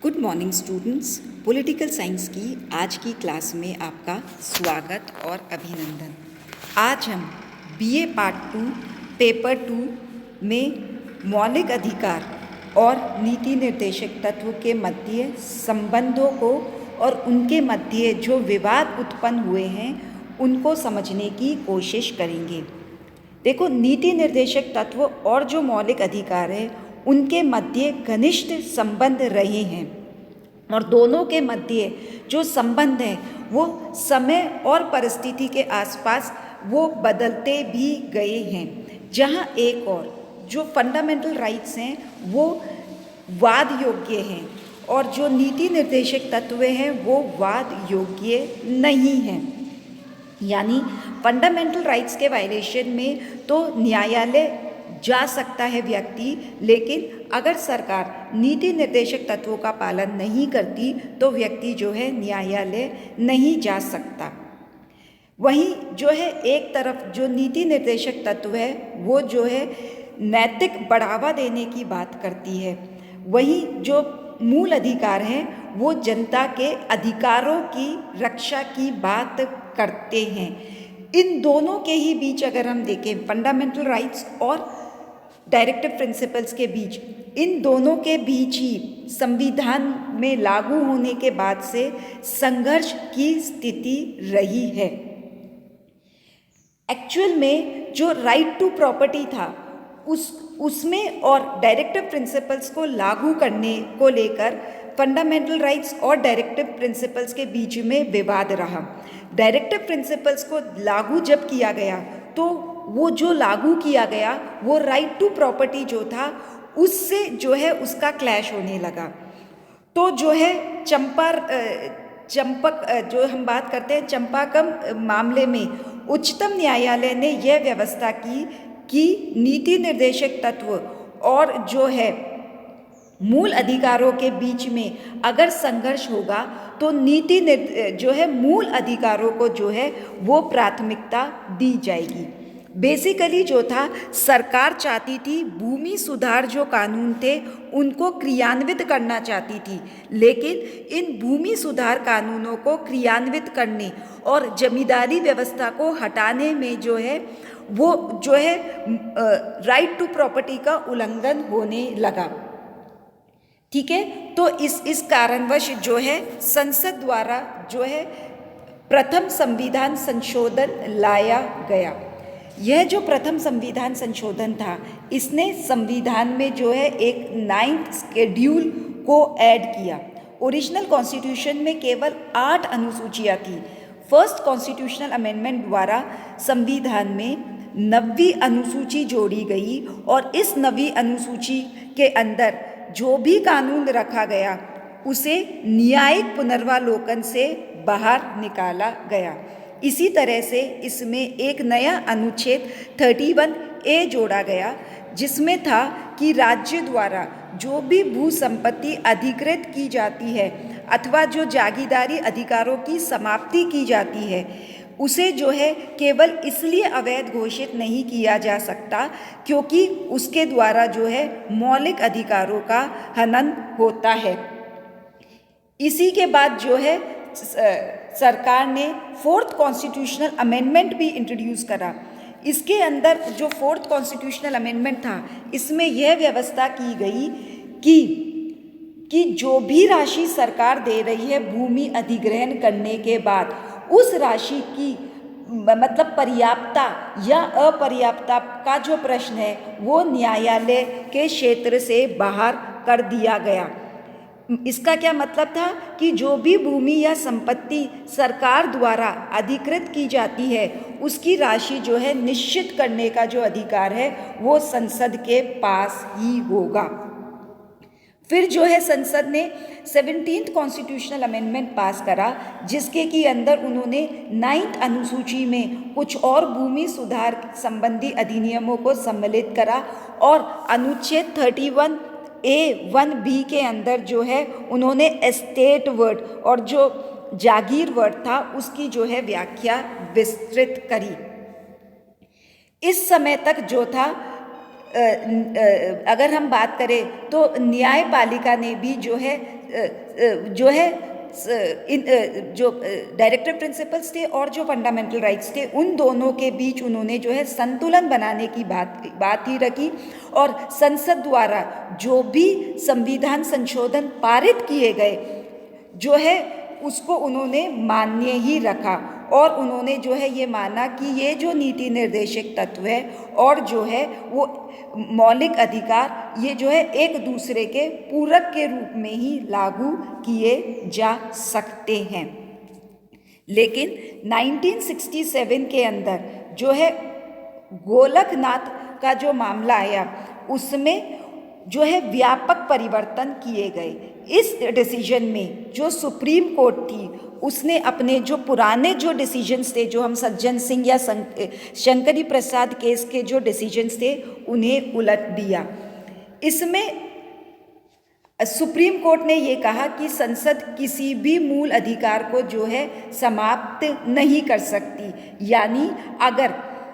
Good morning students. Political science की आज की क्लास में आपका स्वागत और अभिनंदन। आज हम बीए पार्ट 2 पेपर 2 में मौलिक अधिकार और नीति निर्देशक तत्व के मध्य संबंधों को और उनके मध्य जो विवाद उत्पन्न हुए हैं उनको समझने की कोशिश करेंगे। देखो, नीति निर्देशक तत्व और जो मौलिक अधिकार है उनके मध्य घनिष्ठ संबंध रहे हैं और दोनों के मध्य जो संबंध है वो समय और परिस्थिति के आसपास वो बदलते भी गए हैं। जहाँ एक और जो फंडामेंटल राइट्स हैं वो वाद योग्य हैं और जो नीति निर्देशक तत्व हैं वो वाद योग्य नहीं हैं। यानी फंडामेंटल राइट्स के वायलेशन में तो न्यायालय जा सकता है व्यक्ति, लेकिन अगर सरकार नीति निर्देशक तत्वों का पालन नहीं करती तो व्यक्ति जो है न्यायालय नहीं जा सकता। वहीं जो है एक तरफ जो नीति निर्देशक तत्व है वो जो है नैतिक बढ़ावा देने की बात करती है, वहीं जो मूल अधिकार हैं वो जनता के अधिकारों की रक्षा की बात करते हैं। इन दोनों के ही बीच अगर हम देखें, फंडामेंटल राइट्स और डायरेक्टिव प्रिंसिपल्स के बीच, इन दोनों के बीच ही संविधान में लागू होने के बाद से संघर्ष की स्थिति रही है। एक्चुअल में जो राइट टू प्रॉपर्टी था उसमें और डायरेक्टिव प्रिंसिपल्स को लागू करने को लेकर फंडामेंटल राइट्स और डायरेक्टिव प्रिंसिपल्स के बीच में विवाद रहा। डायरेक्टिव प्रिंसिपल्स को लागू जब किया गया तो वो जो लागू किया गया वो राइट टू प्रॉपर्टी जो था उससे जो है उसका क्लैश होने लगा। तो जो है चंपक जो हम बात करते हैं चंपाकम मामले में उच्चतम न्यायालय ने यह व्यवस्था की कि नीति निर्देशक तत्व और जो है मूल अधिकारों के बीच में अगर संघर्ष होगा तो जो है मूल अधिकारों को जो है वो प्राथमिकता दी जाएगी। बेसिकली जो था सरकार चाहती थी भूमि सुधार जो कानून थे उनको क्रियान्वित करना चाहती थी, लेकिन इन भूमि सुधार कानूनों को क्रियान्वित करने और जमींदारी व्यवस्था को हटाने में जो है वो जो है राइट टू प्रॉपर्टी का उल्लंघन होने लगा। ठीक है, तो इस कारणवश जो है संसद द्वारा जो है प्रथम संविधान संशोधन लाया गया। यह जो प्रथम संविधान संशोधन था इसने संविधान में जो है एक 9th शेड्यूल को ऐड किया। ओरिजिनल कॉन्स्टिट्यूशन में केवल 8 अनुसूचियाँ थी। फर्स्ट कॉन्स्टिट्यूशनल अमेंडमेंट द्वारा संविधान में 9वीं अनुसूची जोड़ी गई और इस 9वीं अनुसूची के अंदर जो भी कानून रखा गया उसे न्यायिक पुनर्वालोकन से बाहर निकाला गया। इसी तरह से इसमें एक नया अनुच्छेद 31A जोड़ा गया जिसमें था कि राज्य द्वारा जो भी भू संपत्ति अधिकृत की जाती है अथवा जो जागीरदारी अधिकारों की समाप्ति की जाती है उसे जो है केवल इसलिए अवैध घोषित नहीं किया जा सकता क्योंकि उसके द्वारा जो है मौलिक अधिकारों का हनन होता है। इसी के बाद जो है सरकार ने 4th कॉन्स्टिट्यूशनल अमेंडमेंट भी इंट्रोड्यूस करा। इसके अंदर जो 4th कॉन्स्टिट्यूशनल अमेंडमेंट था इसमें यह व्यवस्था की गई कि जो भी राशि सरकार दे रही है भूमि अधिग्रहण करने के बाद उस राशि की मतलब पर्याप्तता या अपर्याप्तता का जो प्रश्न है वो न्यायालय के क्षेत्र से बाहर कर दिया गया। इसका क्या मतलब था कि जो भी भूमि या संपत्ति सरकार द्वारा अधिकृत की जाती है उसकी राशि जो है निश्चित करने का जो अधिकार है वो संसद के पास ही होगा। फिर जो है संसद ने 17th कॉन्स्टिट्यूशनल अमेंडमेंट पास करा जिसके की अंदर उन्होंने 9th अनुसूची में कुछ और भूमि सुधार संबंधी अधिनियमों को सम्मिलित करा और अनुच्छेद 31A(1)(b) के अंदर जो है उन्होंने एस्टेट वर्ड और जो जागीर वर्ड था उसकी जो है व्याख्या विस्तृत करी। इस समय तक जो था अगर हम बात करें तो न्यायपालिका ने भी जो है जो डायरेक्टिव प्रिंसिपल्स थे और जो फंडामेंटल राइट्स थे, उन दोनों के बीच उन्होंने जो है संतुलन बनाने की बात ही रखी। और संसद द्वारा जो भी संविधान संशोधन पारित किए गए जो है उसको उन्होंने मान्य ही रखा। और उन्होंने जो है ये माना कि ये जो नीति निर्देशक तत्व है और जो है वो मौलिक अधिकार, ये जो है एक दूसरे के पूरक के रूप में ही लागू किए जा सकते हैं। लेकिन 1967 के अंदर जो है गोलकनाथ का जो मामला आया, उसमें जो है व्यापक परिवर्तन किए गए। इस डिसीजन में जो सुप्रीम कोर्ट थी उसने अपने जो पुराने जो डिसीजंस थे, जो हम सज्जन सिंह या शंकरी प्रसाद केस के जो डिसीजंस थे, उन्हें उलट दिया। इसमें सुप्रीम कोर्ट ने ये कहा कि संसद किसी भी मूल अधिकार को जो है समाप्त नहीं कर सकती। यानी अगर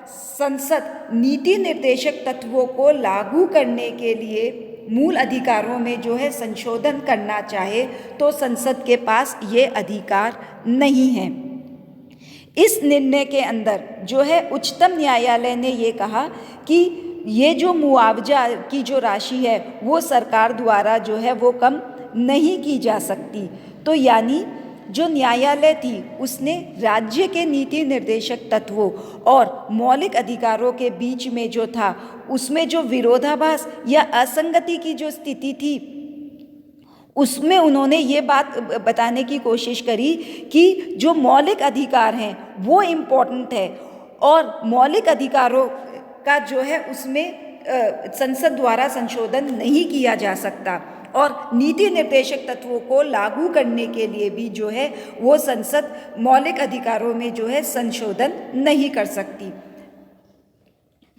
संसद नीति निर्देशक तत्वों को लागू करने के लिए मूल अधिकारों में जो है संशोधन करना चाहे तो संसद के पास ये अधिकार नहीं है। इस निर्णय के अंदर जो है उच्चतम न्यायालय ने ये कहा कि ये जो मुआवजा की जो राशि है वो सरकार द्वारा जो है वो कम नहीं की जा सकती। तो यानी जो न्यायालय थी उसने राज्य के नीति निर्देशक तत्वों और मौलिक अधिकारों के बीच में जो था उसमें जो विरोधाभास या असंगति की जो स्थिति थी, उसमें उन्होंने ये बात बताने की कोशिश करी कि जो मौलिक अधिकार हैं वो इम्पोर्टेंट है और मौलिक अधिकारों का जो है उसमें संसद द्वारा संशोधन नहीं किया जा सकता और नीति निर्देशक तत्वों को लागू करने के लिए भी जो है वो संसद मौलिक अधिकारों में जो है संशोधन नहीं कर सकती।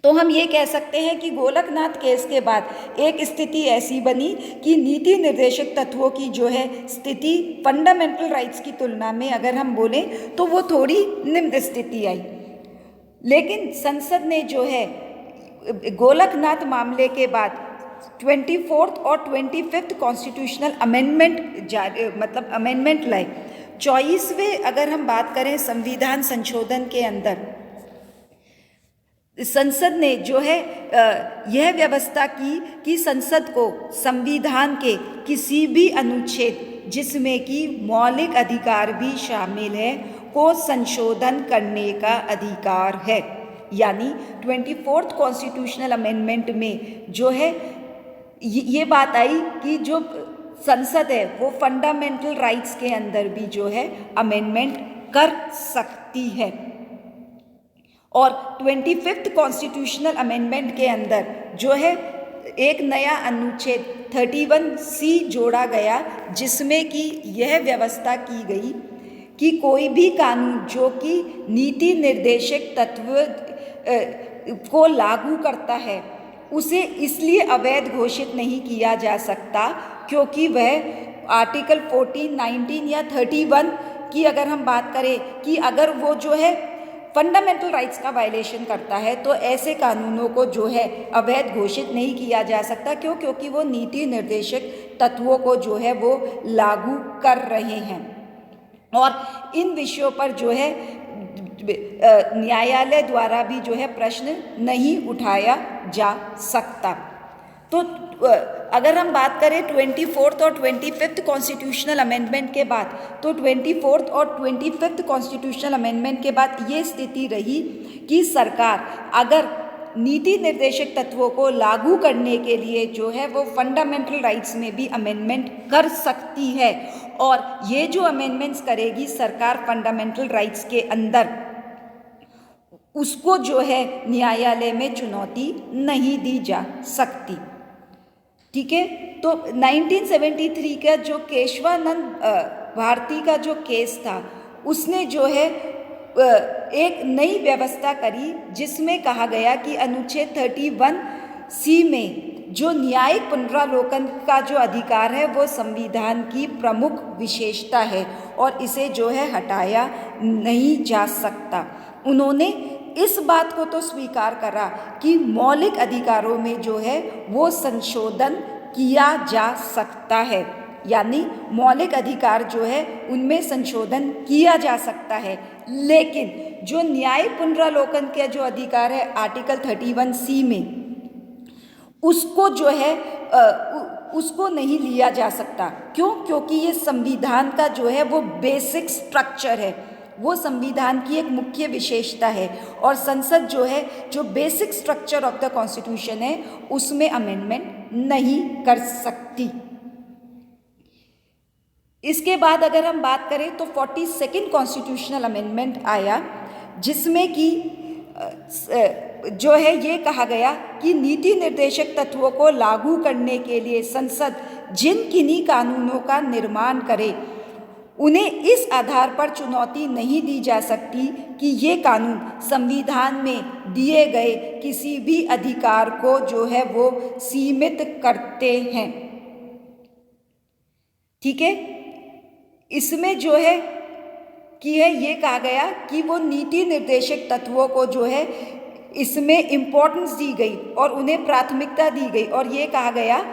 तो हम ये कह सकते हैं कि गोलकनाथ केस के बाद एक स्थिति ऐसी बनी कि नीति निर्देशक तत्वों की जो है स्थिति फंडामेंटल राइट्स की तुलना में अगर हम बोलें तो वो थोड़ी निम्न स्थिति आई। लेकिन संसद ने जो है गोलकनाथ मामले के बाद 24th और 25th कॉन्स्टिट्यूशनल अमेंडमेंट अमेंडमेंट लाए। 24वें अगर हम बात करें संविधान संशोधन के अंदर संसद ने जो है यह व्यवस्था की कि संसद को संविधान के किसी भी अनुच्छेद जिसमें कि मौलिक अधिकार भी शामिल है को संशोधन करने का अधिकार है। यानी 24th कॉन्स्टिट्यूशनल अमेंडमेंट में जो है ये बात आई कि जो संसद है वो फंडामेंटल राइट्स के अंदर भी जो है अमेंडमेंट कर सकती है। और 25th कॉन्स्टिट्यूशनल अमेंडमेंट के अंदर जो है एक नया अनुच्छेद 31C जोड़ा गया जिसमें कि यह व्यवस्था की गई कि कोई भी कानून जो कि नीति निर्देशक तत्व को लागू करता है उसे इसलिए अवैध घोषित नहीं किया जा सकता क्योंकि वह आर्टिकल 14, 19 या 31 की अगर हम बात करें कि अगर वो जो है फंडामेंटल राइट्स का वायलेशन करता है तो ऐसे कानूनों को जो है अवैध घोषित नहीं किया जा सकता। क्योंकि वो नीति निर्देशक तत्वों को जो है वो लागू कर रहे हैं और इन विषयों पर जो है न्यायालय द्वारा भी जो है प्रश्न नहीं उठाया जा सकता। तो अगर हम बात करें 24th और 25th कॉन्स्टिट्यूशनल अमेंडमेंट के बाद, तो 24th और 25th कॉन्स्टिट्यूशनल अमेंडमेंट के बाद ये स्थिति रही कि सरकार अगर नीति निर्देशक तत्वों को लागू करने के लिए जो है वो फंडामेंटल राइट्स में भी अमेंडमेंट कर सकती है और ये जो अमेंडमेंट्स करेगी सरकार फंडामेंटल राइट्स के अंदर उसको जो है न्यायालय में चुनौती नहीं दी जा सकती। ठीक है, तो 1973 का जो केशवानंद भारती का जो केस था उसने जो है एक नई व्यवस्था करी जिसमें कहा गया कि अनुच्छेद 31C में जो न्यायिक पुनरावलोकन का जो अधिकार है वो संविधान की प्रमुख विशेषता है और इसे जो है हटाया नहीं जा सकता। उन्होंने इस बात को तो स्वीकार करा कि मौलिक अधिकारों में जो है वो संशोधन किया जा सकता है, यानी मौलिक अधिकार जो है उनमें संशोधन किया जा सकता है। लेकिन जो न्याय पुनरावलोकन के जो अधिकार है आर्टिकल 31C में, उसको जो है उसको नहीं लिया जा सकता। क्यों? क्योंकि ये संविधान का जो है वो बेसिक स्ट्रक्चर है, वो संविधान की एक मुख्य विशेषता है और संसद जो है जो basic structure of the constitution है उसमें अमेंडमेंट नहीं कर सकती। इसके बाद अगर हम बात करें तो 42nd कॉन्स्टिट्यूशनल अमेंडमेंट आया, जिसमें कि जो है ये कहा गया कि नीति निर्देशक तत्वों को लागू करने के लिए संसद जिन किन्हीं कानूनों का निर्माण करे उन्हें इस आधार पर चुनौती नहीं दी जा सकती कि ये कानून संविधान में दिए गए किसी भी अधिकार को जो है वो सीमित करते हैं। ठीक है, इसमें जो है कि है ये कहा गया कि वो नीति निर्देशक तत्वों को जो है इसमें इम्पोर्टेंस दी गई और उन्हें प्राथमिकता दी गई और ये कहा गया,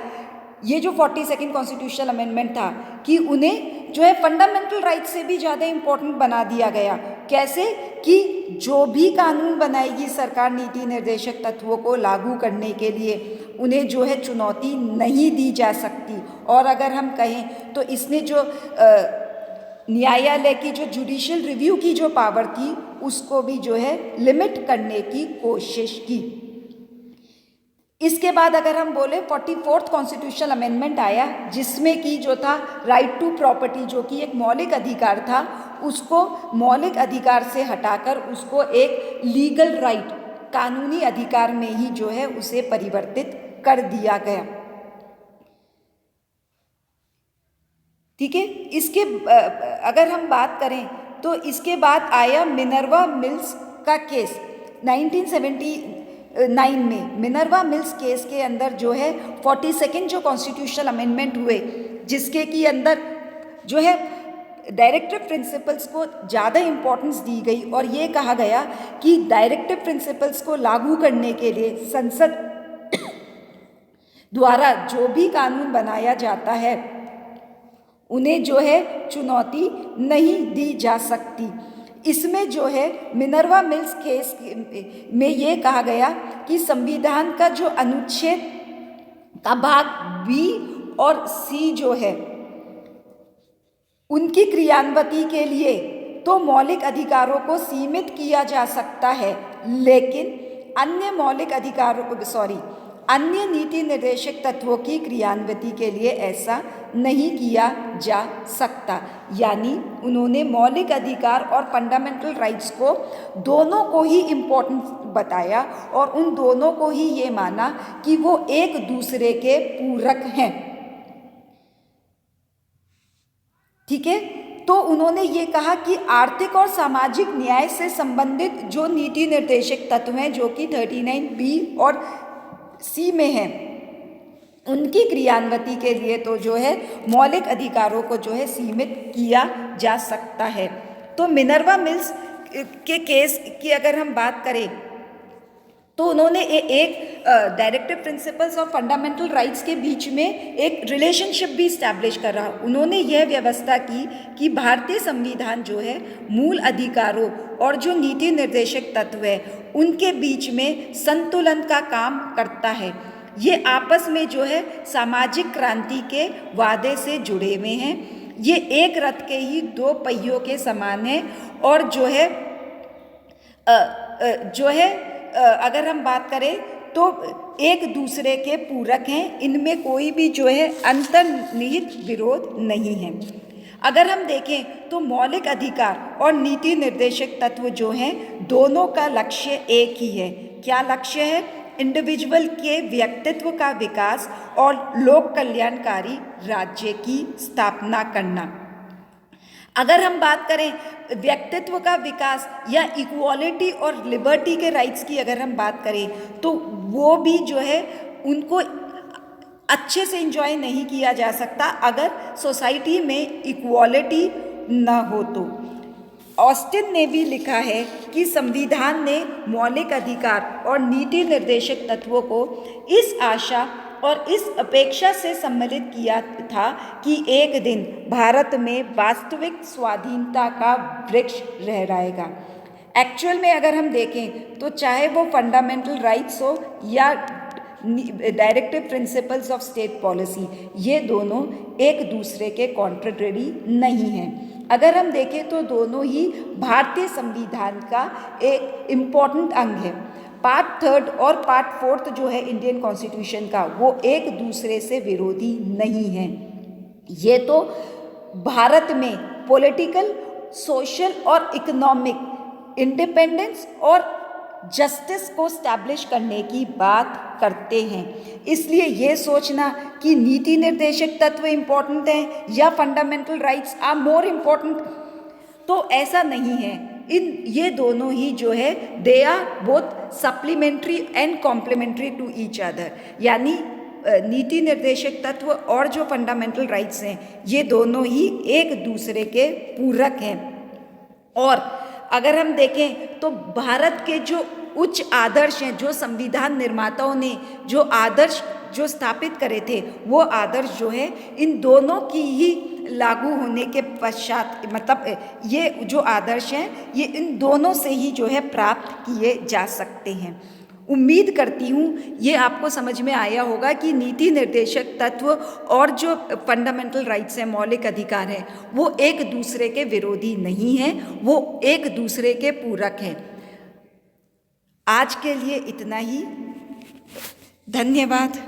ये जो 42nd कॉन्स्टिट्यूशनल अमेंडमेंट था कि उन्हें जो है फंडामेंटल राइट से भी ज़्यादा इम्पोर्टेंट बना दिया गया। कैसे? कि जो भी कानून बनाएगी सरकार नीति निर्देशक तत्वों को लागू करने के लिए उन्हें जो है चुनौती नहीं दी जा सकती। और अगर हम कहें तो इसने जो न्यायालय की जो जुडिशियल रिव्यू की जो पावर थी उसको भी जो है लिमिट करने की कोशिश की। इसके बाद अगर हम बोले 44th कॉन्स्टिट्यूशनल अमेंडमेंट आया, जिसमें कि जो था राइट टू प्रॉपर्टी जो कि एक मौलिक अधिकार था, उसको मौलिक अधिकार से हटाकर उसको एक लीगल राइट, कानूनी अधिकार में ही जो है उसे परिवर्तित कर दिया गया। ठीक है, इसके अगर हम बात करें तो इसके बाद आया मिनर्वा मिल्स का केस 1979 में। मिनर्वा मिल्स केस के अंदर जो है 42nd जो कॉन्स्टिट्यूशनल अमेंडमेंट हुए, जिसके की अंदर जो है डायरेक्टिव प्रिंसिपल्स को ज़्यादा इम्पोर्टेंस दी गई और ये कहा गया कि डायरेक्टिव प्रिंसिपल्स को लागू करने के लिए संसद द्वारा जो भी कानून बनाया जाता है उन्हें जो है चुनौती नहीं दी जा सकती। इसमें जो है मिनर्वा मिल्स केस में ये कहा गया कि संविधान का जो अनुच्छेद का भाग बी और सी जो है उनकी क्रियान्वती के लिए तो मौलिक अधिकारों को सीमित किया जा सकता है, लेकिन अन्य मौलिक अधिकारों अन्य नीति निर्देशक तत्वों की क्रियान्वती के लिए ऐसा नहीं किया जा सकता। यानी उन्होंने मौलिक अधिकार और फंडामेंटल राइट्स को दोनों को ही इम्पोर्टेंट बताया और उन दोनों को ही ये माना कि वो एक दूसरे के पूरक हैं। ठीक है, तो उन्होंने ये कहा कि आर्थिक और सामाजिक न्याय से संबंधित जो नीति निर्देशक तत्व हैं जो कि 39B और सी में है, उनकी क्रियान्वती के लिए तो जो है मौलिक अधिकारों को जो है सीमित किया जा सकता है। तो मिनर्वा मिल्स के केस की अगर हम बात करें तो उन्होंने एक डायरेक्टिव प्रिंसिपल्स और फंडामेंटल राइट्स के बीच में एक रिलेशनशिप भी इस्टेब्लिश कर रहा। उन्होंने यह व्यवस्था की कि भारतीय संविधान जो है मूल अधिकारों और जो नीति निर्देशक तत्व है उनके बीच में संतुलन का काम करता है। ये आपस में जो है सामाजिक क्रांति के वादे से जुड़े हुए हैं। ये एक रथ के ही दो पहियों के समान है और जो है अगर हम बात करें तो एक दूसरे के पूरक हैं, इनमें कोई भी जो है अंतर्निहित विरोध नहीं है। अगर हम देखें तो मौलिक अधिकार और नीति निर्देशक तत्व जो हैं दोनों का लक्ष्य एक ही है। क्या लक्ष्य है? इंडिविजुअल के व्यक्तित्व का विकास और लोक कल्याणकारी राज्य की स्थापना करना। अगर हम बात करें व्यक्तित्व का विकास या इक्वालिटी और लिबर्टी के राइट्स की अगर हम बात करें तो वो भी जो है उनको अच्छे से एंजॉय नहीं किया जा सकता अगर सोसाइटी में इक्वालिटी न हो तो। ऑस्टिन ने भी लिखा है कि संविधान ने मौलिक अधिकार और नीति निर्देशक तत्वों को इस आशा और इस अपेक्षा से सम्मिलित किया था कि एक दिन भारत में वास्तविक स्वाधीनता का वृक्ष लहराएगा। एक्चुअल में अगर हम देखें तो चाहे वो फंडामेंटल राइट्स हो या directive principles of state policy, ये दोनों एक दूसरे के कॉन्ट्रडिक्टरी नहीं हैं। अगर हम देखें तो दोनों ही भारतीय संविधान का एक इम्पॉर्टेंट अंग है। पार्ट 3 और पार्ट 4 जो है इंडियन कॉन्स्टिट्यूशन का, वो एक दूसरे से विरोधी नहीं है। ये तो भारत में पॉलिटिकल, सोशल और इकोनॉमिक इंडिपेंडेंस और जस्टिस को स्टैब्लिश करने की बात करते हैं। इसलिए ये सोचना कि नीति निर्देशक तत्व इम्पोर्टेंट हैं या fundamental rights are more important, तो ऐसा नहीं है। ये दोनों ही जो है they are both supplementary and complementary to each other, यानी नीति निर्देशक तत्व और जो फंडामेंटल राइट्स हैं ये दोनों ही एक दूसरे के पूरक हैं। और अगर हम देखें तो भारत के जो उच्च आदर्श हैं, जो संविधान निर्माताओं ने जो आदर्श जो स्थापित करे थे, वो आदर्श जो है इन दोनों की ही लागू होने के पश्चात, मतलब ये जो आदर्श हैं ये इन दोनों से ही जो है प्राप्त किए जा सकते हैं। उम्मीद करती हूँ ये आपको समझ में आया होगा कि नीति निर्देशक तत्व और जो फंडामेंटल राइट्स हैं, मौलिक अधिकार हैं, वो एक दूसरे के विरोधी नहीं हैं, वो एक दूसरे के पूरक हैं। आज के लिए इतना ही। धन्यवाद।